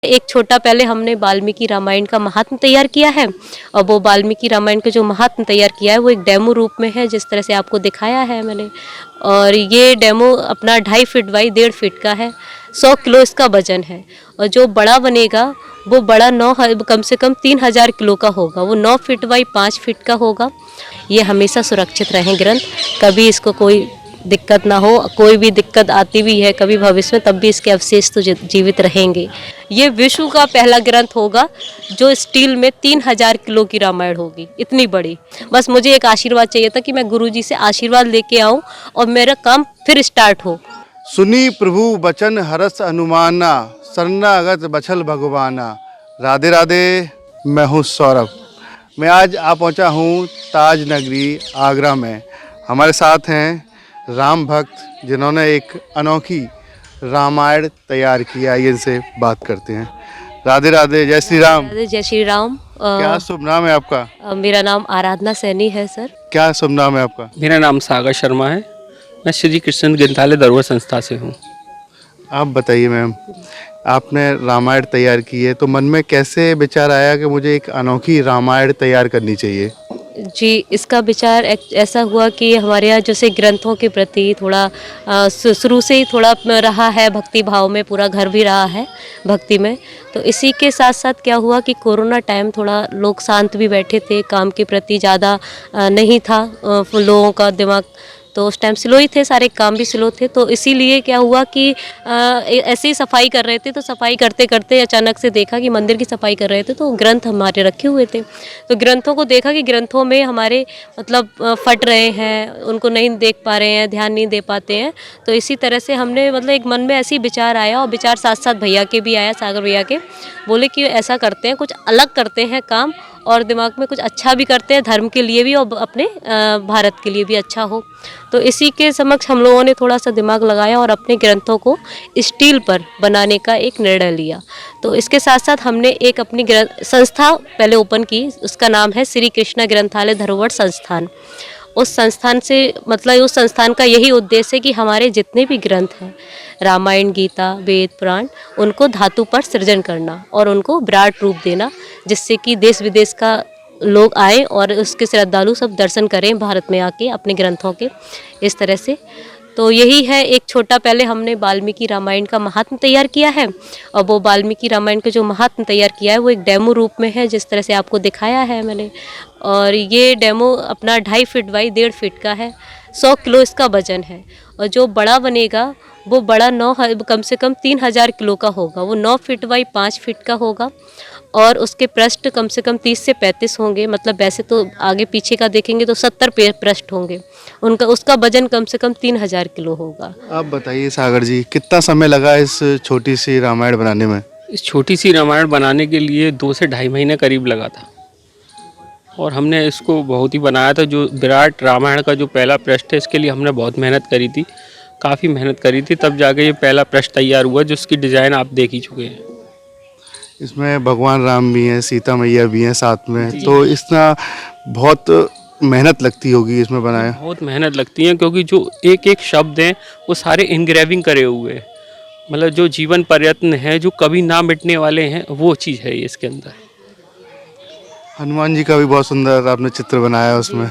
एक छोटा पहले हमने वाल्मीकि रामायण का महात्म तैयार किया है और वो वाल्मीकि रामायण का जो महात्म तैयार किया है वो एक डेमो रूप में है, जिस तरह से आपको दिखाया है मैंने। और ये डेमो अपना 2.5 फीट बाई 1.5 फीट का है, 100 किलो इसका वजन है। और जो बड़ा बनेगा वो बड़ा कम से कम 3000 किलो का होगा, वो 9 फीट बाई 5 फीट का होगा। ये हमेशा सुरक्षित रहें ग्रंथ, कभी इसको कोई दिक्कत ना हो। कोई भी दिक्कत आती भी है कभी भविष्य में, तब भी इसके अवशेष तो जीवित रहेंगे। ये विश्व का पहला ग्रंथ होगा जो स्टील में 3000 किलो की रामायण होगी, इतनी बड़ी। बस मुझे एक आशीर्वाद चाहिए था कि मैं गुरुजी से आशीर्वाद लेके आऊं और मेरा काम फिर स्टार्ट हो। सुनी प्रभु बचन हरस अनुमाना, शरणागत बछल भगवाना। राधे राधे, मैं हूँ सौरभ। मैं आज आ पहुँचा हूँ ताज नगरी आगरा में। हमारे साथ हैं राम भक्त, जिन्होंने एक अनोखी रामायण तैयार किया। आइए इनसे बात करते हैं। राधे राधे, जय श्री राम। जय श्री राम। क्या शुभ नाम है आपका? मेरा नाम आराधना सैनी है सर। क्या शुभ नाम है आपका? मेरा नाम सागर शर्मा है। मैं श्री कृष्ण ग्रंथालय धरोहर संस्था से हूँ। आप बताइए मैम, आपने रामायण तैयार की है तो मन में कैसे विचार आया कि मुझे एक अनोखी रामायण तैयार करनी चाहिए? जी, इसका विचार ऐसा हुआ कि हमारे यहाँ जैसे ग्रंथों के प्रति थोड़ा शुरू से ही थोड़ा रहा है, भक्ति भाव में पूरा घर भी रहा है भक्ति में। तो इसी के साथ साथ क्या हुआ कि कोरोना टाइम थोड़ा लोग शांत भी बैठे थे, काम के प्रति ज़्यादा नहीं था लोगों का दिमाग, तो उस टाइम स्लो ही थे, सारे काम भी स्लो थे। तो इसीलिए क्या हुआ कि ऐसे ही सफाई कर रहे थे, तो सफाई करते करते अचानक से देखा कि मंदिर की सफाई कर रहे थे तो ग्रंथ हमारे रखे हुए थे। तो ग्रंथों को देखा कि ग्रंथों में हमारे मतलब फट रहे हैं, उनको नहीं देख पा रहे हैं, ध्यान नहीं दे पाते हैं। तो इसी तरह से हमने मतलब एक मन में ऐसी विचार आया, और विचार साथ साथ भैया के भी आया, सागर भैया के। बोले कि ऐसा करते हैं, कुछ अलग करते हैं काम, और दिमाग में कुछ अच्छा भी करते हैं, धर्म के लिए भी और अपने भारत के लिए भी अच्छा हो। तो इसी के समक्ष हम लोगों ने थोड़ा सा दिमाग लगाया और अपने ग्रंथों को स्टील पर बनाने का एक निर्णय लिया। तो इसके साथ साथ हमने एक अपनी संस्था पहले ओपन की, उसका नाम है श्री कृष्ण ग्रंथालय धरोहर संस्थान। उस संस्थान से मतलब उस संस्थान का यही उद्देश्य है कि हमारे जितने भी ग्रंथ हैं, रामायण, गीता, वेद, पुराण, उनको धातु पर सृजन करना और उनको विराट रूप देना, जिससे कि देश विदेश का लोग आए और उसके श्रद्धालु सब दर्शन करें भारत में आके अपने ग्रंथों के, इस तरह से। तो यही है, एक छोटा पहले हमने वाल्मीकि रामायण का महात्म तैयार किया है और वो वाल्मीकि रामायण का जो महात्म तैयार किया है वो एक डेमो रूप में है, जिस तरह से आपको दिखाया है मैंने। और ये डेमो अपना 2.5 फीट बाई 1.5 फीट का है, 100 किलो इसका वजन है। और जो बड़ा बनेगा वो बड़ा कम से कम 3000 किलो का होगा, वो 9 फीट बाई 5 फीट का होगा। और उसके पृष्ठ कम से कम 30 से 35 होंगे, मतलब वैसे तो आगे पीछे का देखेंगे तो 70 पृष्ठ होंगे उनका। उसका वजन कम से कम 3000 किलो होगा। आप बताइए सागर जी, कितना समय लगा इस छोटी सी रामायण बनाने में? इस छोटी सी रामायण बनाने के लिए 2 से ढाई महीने करीब लगा था, और हमने इसको बहुत ही बनाया था। जो विराट रामायण का जो पहला पृष्ठ है, इसके लिए हमने बहुत मेहनत करी थी, काफ़ी मेहनत करी थी, तब जाके ये पहला पृष्ठ तैयार हुआ, जिसकी डिज़ाइन आप देख ही चुके हैं। इसमें भगवान राम भी हैं, सीता मैया भी हैं साथ में, तो इसना बहुत मेहनत लगती होगी इसमें बनाया। बहुत मेहनत लगती है, क्योंकि जो एक एक शब्द हैं वो सारे इनग्रेविंग करे हुए हैं, मतलब जो जीवन प्रयत्न है, जो कभी ना मिटने वाले हैं, वो चीज़ है ये इसके अंदर। हनुमान जी का भी बहुत सुंदर आपने चित्र बनाया उसमें।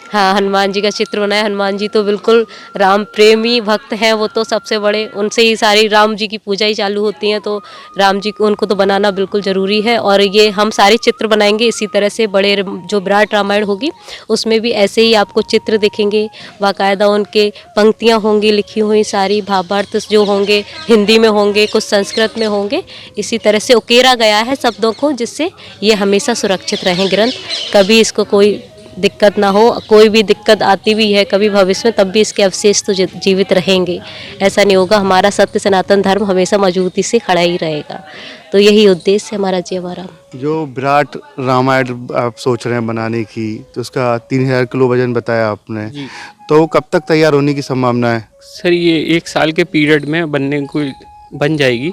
हाँ, हनुमान जी का चित्र बनाया। हनुमान जी तो बिल्कुल राम प्रेमी भक्त हैं, वो तो सबसे बड़े, उनसे ही सारी राम जी की पूजा ही चालू होती है, तो राम जी को उनको तो बनाना बिल्कुल ज़रूरी है। और ये हम सारे चित्र बनाएंगे इसी तरह से। बड़े जो विराट रामायण होगी उसमें भी ऐसे ही आपको चित्र दिखेंगे, बाकायदा उनके पंक्तियाँ होंगी लिखी हुई, सारी भावार्थ जो होंगे हिंदी में होंगे, कुछ संस्कृत में होंगे। इसी तरह से उकेरा गया है शब्दों को, जिससे ये हमेशा सुरक्षित रहें ग्रंथ, कभी इसको कोई दिक्कत ना हो। कोई भी दिक्कत आती भी है कभी भविष्य में, तब भी इसके अवशेष तो जीवित रहेंगे, ऐसा नहीं होगा। हमारा सत्य सनातन धर्म हमेशा मजबूती से खड़ा ही रहेगा। तो यही उद्देश्य है हमारा। जय हमारा। जो विराट रामायण आप सोच रहे हैं बनाने की, तो उसका 3000 किलो वजन बताया आपने, तो कब तक तैयार होने की संभावना है? सर, ये 1 साल के पीरियड में बन जाएगी,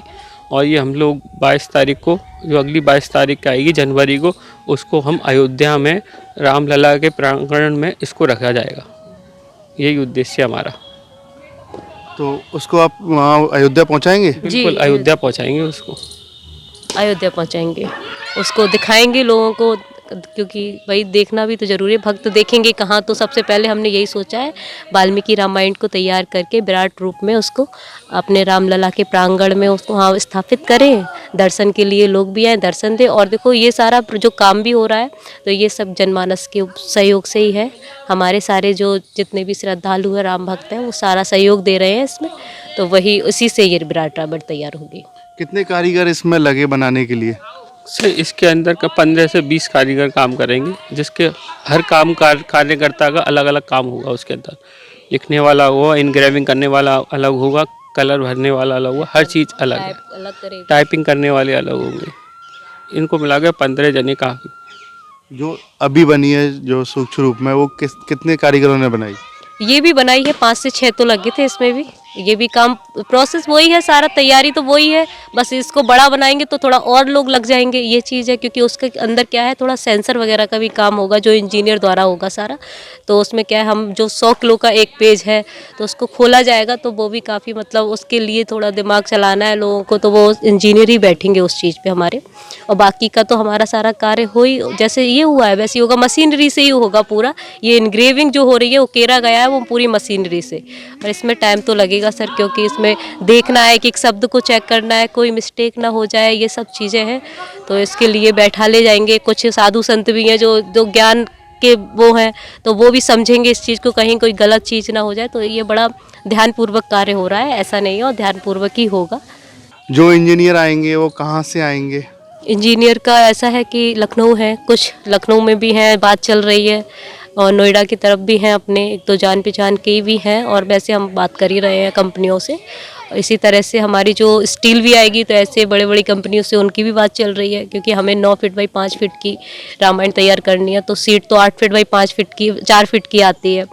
और ये हम लोग 22 तारीख को, जो अगली 22 तारीख आएगी जनवरी को, उसको हम अयोध्या में रामलला के प्रांगण में इसको रखा जाएगा। यही उद्देश्य है हमारा। तो उसको आप वहाँ अयोध्या पहुँचाएंगे? बिल्कुल, अयोध्या पहुँचाएंगे उसको। अयोध्या पहुंचाएंगे, उसको दिखाएंगे लोगों को, क्योंकि भाई देखना भी तो जरूरी है। भक्त देखेंगे कहाँ, तो सबसे पहले हमने यही सोचा है वाल्मीकि रामायण को तैयार करके विराट रूप में उसको अपने रामलला के प्रांगण में उसको वहाँ स्थापित करें, दर्शन के लिए लोग भी आए, दर्शन दें। और देखो ये सारा जो काम भी हो रहा है तो ये सब जनमानस के सहयोग से ही है। हमारे सारे जो जितने भी श्रद्धालु हैं, राम भक्त हैं, वो सारा सहयोग दे रहे हैं इसमें, तो वही उसी से ये विराट रामायण तैयार होगी। कितने कारीगर इसमें लगे बनाने के लिए? से इसके अंदर का 15 से 20 कारीगर काम करेंगे, जिसके हर कार्यकर्ता का अलग अलग काम होगा। उसके अंदर लिखने वाला होगा, इनग्रेविंग करने वाला अलग होगा, कलर भरने वाला अलग होगा, हर चीज़ अलग है, अलग करेंगे, टाइपिंग करने वाले अलग होंगे। इनको मिला के 15 जने काफ़ी। जो अभी बनी है जो सूक्ष्म रूप में, वो कितने कारीगरों ने बनाई? ये भी बनाई है, 5 से 6 तो लगे थे इसमें भी। ये भी काम प्रोसेस वही है, सारा तैयारी तो वही है, बस इसको बड़ा बनाएंगे तो थोड़ा और लोग लग जाएंगे, ये चीज़ है। क्योंकि उसके अंदर क्या है, थोड़ा सेंसर वगैरह का भी काम होगा जो इंजीनियर द्वारा होगा सारा। तो उसमें क्या है, हम जो 100 किलो का एक पेज है तो उसको खोला जाएगा, तो वो भी काफ़ी मतलब उसके लिए थोड़ा दिमाग चलाना है लोगों को, तो वो इंजीनियर ही बैठेंगे उस चीज़ पे हमारे। और बाकी का तो हमारा सारा कार्य हो ही जैसे ये हुआ है वैसे ही होगा, मशीनरी से ही होगा पूरा। ये इनग्रेविंग जो हो रही है वो केरा गया है वो पूरी मशीनरी से, और इसमें टाइम तो लगेगा सर, क्योंकि इसमें देखना है कि एक शब्द को चेक करना है, कोई मिस्टेक ना हो जाए, ये सब चीज़ें हैं। तो इसके लिए बैठा ले जाएंगे, कुछ साधु संत भी हैं जो जो ज्ञान के वो हैं, तो वो भी समझेंगे इस चीज़ को, कहीं कोई गलत चीज़ ना हो जाए। तो ये बड़ा ध्यानपूर्वक कार्य हो रहा है, ऐसा नहीं है, और ध्यानपूर्वक ही होगा। जो इंजीनियर आएंगे वो कहाँ से आएंगे? इंजीनियर का ऐसा है कि लखनऊ है, कुछ लखनऊ में भी हैं, बात चल रही है, और नोएडा की तरफ भी हैं, अपने एक तो जान पहचान के भी हैं, और वैसे हम बात कर ही रहे हैं कंपनियों से। इसी तरह से हमारी जो स्टील भी आएगी, तो ऐसे बड़े बड़ी कंपनियों से उनकी भी बात चल रही है, क्योंकि हमें 9 फीट बाई 5 फीट की रामायण तैयार करनी है। तो सीट तो 8 फीट बाई 5 फीट की 4 फीट की आती है,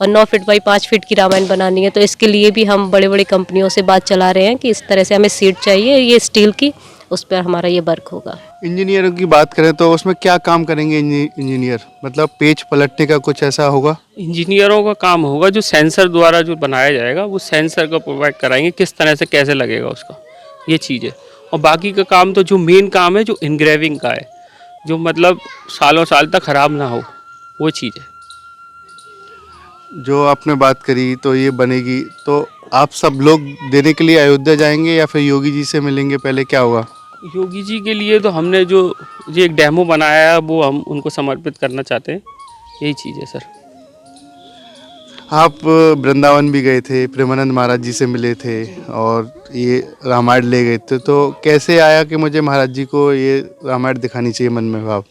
और 9 फीट बाई 5 फीट की रामायण बनानी है। तो इसके लिए भी हम बड़े बड़ी कंपनियों से बात चला रहे हैं कि इस तरह से हमें सीट चाहिए, ये स्टील की, उस पर हमारा ये वर्क होगा। इंजीनियरों की बात करें तो उसमें क्या काम करेंगे इंजीनियर? मतलब पेज पलटने का कुछ ऐसा होगा? इंजीनियरों का काम होगा जो सेंसर द्वारा जो बनाया जाएगा, वो सेंसर को प्रोवाइड कराएंगे, किस तरह से कैसे लगेगा उसका, ये चीज़ है। और बाकी का काम तो जो मेन काम है जो इनग्रेविंग का है, जो मतलब सालों साल तक ख़राब ना हो, वो चीज़ है। जो आपने बात करी तो ये बनेगी, तो आप सब लोग देने के लिए अयोध्या जाएंगे या फिर योगी जी से मिलेंगे, पहले क्या होगा? योगी जी के लिए तो हमने जो ये एक डेमो बनाया है वो हम उनको समर्पित करना चाहते हैं, यही चीज़ है सर। आप वृंदावन भी गए थे, प्रेमानंद महाराज जी से मिले थे और ये रामायण ले गए थे, तो कैसे आया कि मुझे महाराज जी को ये रामायण दिखानी चाहिए मन में भाव?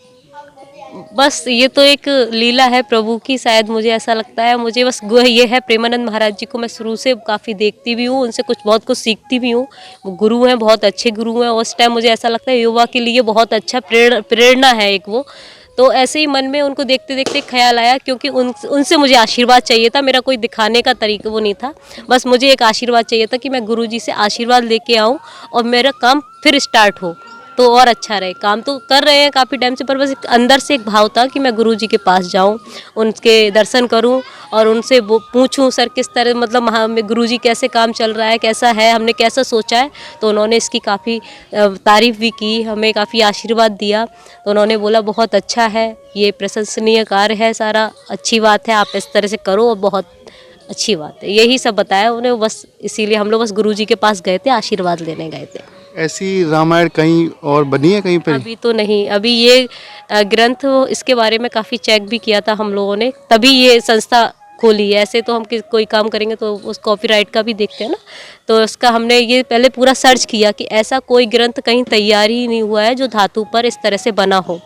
बस ये तो एक लीला है प्रभु की, शायद मुझे ऐसा लगता है। मुझे बस ये है, प्रेमानंद महाराज जी को मैं शुरू से काफ़ी देखती भी हूँ, उनसे बहुत कुछ सीखती भी हूँ। वो गुरु हैं, बहुत अच्छे गुरु हैं। उस टाइम मुझे ऐसा लगता है युवा के लिए बहुत अच्छा प्रेरणा है एक वो। तो ऐसे ही मन में उनको देखते देखते ख्याल आया, क्योंकि उनसे मुझे आशीर्वाद चाहिए था। मेरा कोई दिखाने का तरीका वो नहीं था, बस मुझे एक आशीर्वाद चाहिए था कि मैं गुरु जी से आशीर्वाद लेके आऊँ और मेरा काम फिर स्टार्ट हो तो और अच्छा रहे। काम तो कर रहे हैं काफ़ी टाइम से, पर बस अंदर से एक भाव था कि मैं गुरु जी के पास जाऊं, उनके दर्शन करूं और उनसे वो पूछूं, सर किस तरह मतलब गुरु जी कैसे काम चल रहा है, कैसा है, हमने कैसा सोचा है। तो उन्होंने इसकी काफ़ी तारीफ़ भी की, हमें काफ़ी आशीर्वाद दिया। तो उन्होंने बोला बहुत अच्छा है, ये प्रशंसनीय कार्य है, सारा अच्छी बात है, आप इस तरह से करो और बहुत अच्छी बात है, यही सब बताया उन्हें। बस इसीलिए हम लोग बस गुरु जी के पास गए थे, आशीर्वाद लेने गए थे। ऐसी रामायण कहीं और बनी है कहीं पे? अभी तो नहीं, अभी ये ग्रंथ इसके बारे में काफ़ी चेक भी किया था हम लोगों ने, तभी ये संस्था खोली है। ऐसे तो हम कोई काम करेंगे तो उस कॉपीराइट का भी देखते हैं ना, तो उसका हमने ये पहले पूरा सर्च किया कि ऐसा कोई ग्रंथ कहीं तैयार ही नहीं हुआ है जो धातु पर इस तरह से बना हो।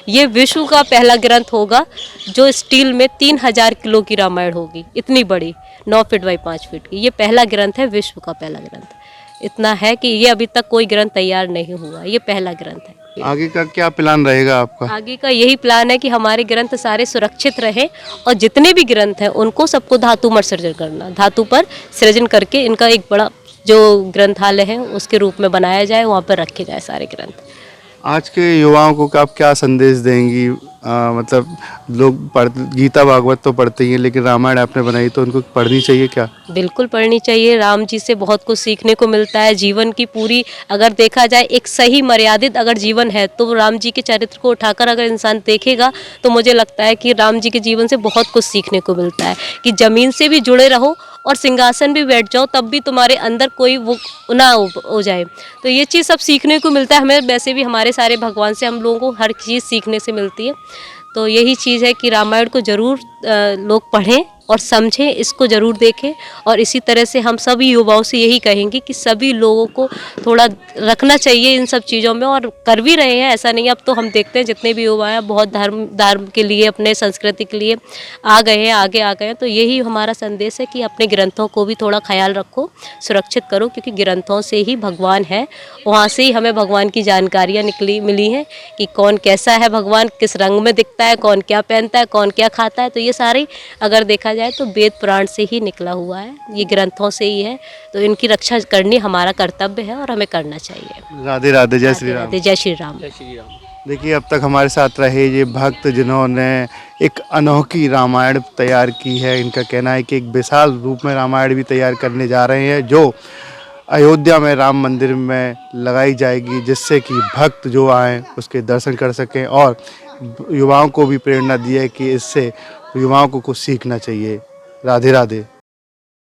ये विश्व का पहला ग्रंथ होगा जो स्टील में 3000 किलो की रामायण होगी, इतनी बड़ी 9 फीट बाई 5 फीट की। ये पहला ग्रंथ है, विश्व का पहला ग्रंथ। इतना है कि ये अभी तक कोई ग्रंथ तैयार नहीं हुआ, ये पहला ग्रंथ है। आगे का क्या प्लान रहेगा आपका? आगे का यही प्लान है कि हमारे ग्रंथ सारे सुरक्षित रहे और जितने भी ग्रंथ हैं उनको सबको धातु पर सृजन करना, धातु पर सृजन करके इनका एक बड़ा जो ग्रंथालय है उसके रूप में बनाया जाए, वहाँ पर रखे जाए सारे ग्रंथ। आज के युवाओं को आप क्या संदेश देंगी? मतलब लोग गीता भागवत तो पढ़ते ही हैं, लेकिन रामायण आपने बनाई तो उनको पढ़नी चाहिए क्या? बिल्कुल पढ़नी चाहिए। राम जी से बहुत कुछ सीखने को मिलता है। जीवन की पूरी अगर देखा जाए एक सही मर्यादित अगर जीवन है तो राम जी के चरित्र को उठाकर अगर इंसान देखेगा तो मुझे लगता है कि राम जी के जीवन से बहुत कुछ सीखने को मिलता है कि ज़मीन से भी जुड़े रहो और सिंहासन भी बैठ जाओ तब भी तुम्हारे अंदर कोई वो ना हो जाए। तो ये चीज़ सब सीखने को मिलता है हमें। वैसे भी हमारे सारे भगवान से हम लोगों को हर चीज़ सीखने से मिलती है। तो यही चीज़ है कि रामायण को ज़रूर लोग पढ़ें और समझें, इसको ज़रूर देखें। और इसी तरह से हम सभी युवाओं से यही कहेंगे कि सभी लोगों को थोड़ा रखना चाहिए इन सब चीज़ों में, और कर भी रहे हैं। ऐसा नहीं है, अब तो हम देखते हैं जितने भी युवा हैं बहुत धर्म के लिए, अपने संस्कृति के लिए आ गए हैं, आगे आ गए हैं। तो यही हमारा संदेश है कि अपने ग्रंथों को भी थोड़ा ख्याल रखो, सुरक्षित करो, क्योंकि ग्रंथों से ही भगवान है। वहाँ से ही हमें भगवान की जानकारियाँ मिली हैं कि कौन कैसा है, भगवान किस रंग में दिखता है, कौन क्या पहनता है, कौन क्या खाता है। तो ये सारी अगर देखा जाए तो वेद पुराण से ही निकला हुआ है, ये ग्रंथों से ही है। तो इनकी रक्षा करनी हमारा कर्तव्य है और हमें करना चाहिए। राधे राधे, जय श्री राम। जय श्री राम। जय श्री राम। देखिए, अब तक हमारे साथ रहे ये भक्त जिन्होंने एक अनोखी रामायण तैयार की है। इनका कहना है कि एक विशाल रूप में रामायण भी तैयार करने जा रहे हैं, जो अयोध्या में राम मंदिर में लगाई जाएगी, जिससे कि भक्त जो आएँ उसके दर्शन कर सकें, और युवाओं को भी प्रेरणा दी है कि इससे युवाओं को कुछ सीखना चाहिए। राधे राधे।